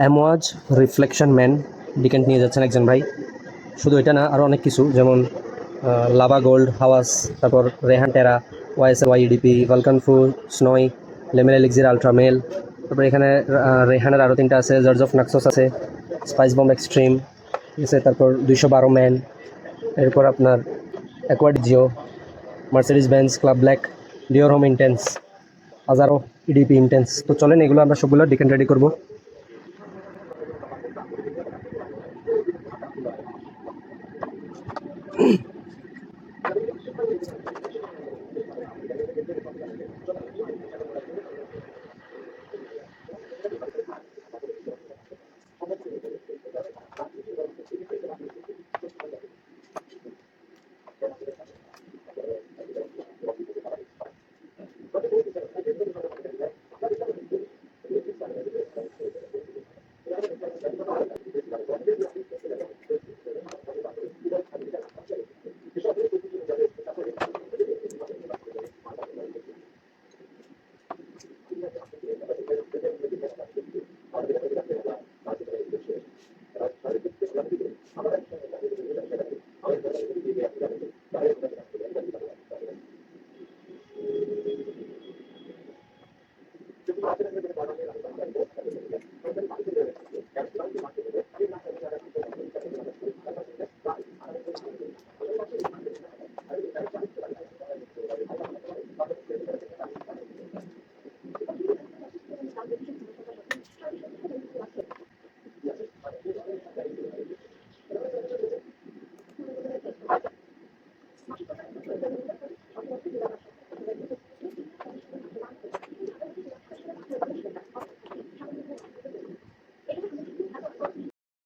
অ্যামোয়াজ reflection man ডিকেন্ট নিয়ে যাচ্ছেন একজন ভাই। শুধু এটা না, আরও অনেক কিছু, যেমন লাভা গোল্ড, হাওয়াস, তারপর রেহান টেরা, ওয়াইএসএল ওয়াইডিপি, ভালকান ফু, স্নোই, লেমেল এলিক্সির আলট্রামেল। তারপর এখানে রেহানের আরও 3টা আছে, জার্জ অফ নাক্সস আছে, স্পাইস বম্ব এক্সট্রিম, ঠিক আছে। তারপর 212 ম্যান, এরপর আপনার Acqua di Gio, Mercedes Benz, club black, Dior Homme Intense, হাজারো, ইডিপি ইন্টেন্স। তো চলেন এগুলো আমরা সবগুলো ডিকেন্ট রেডি করবো।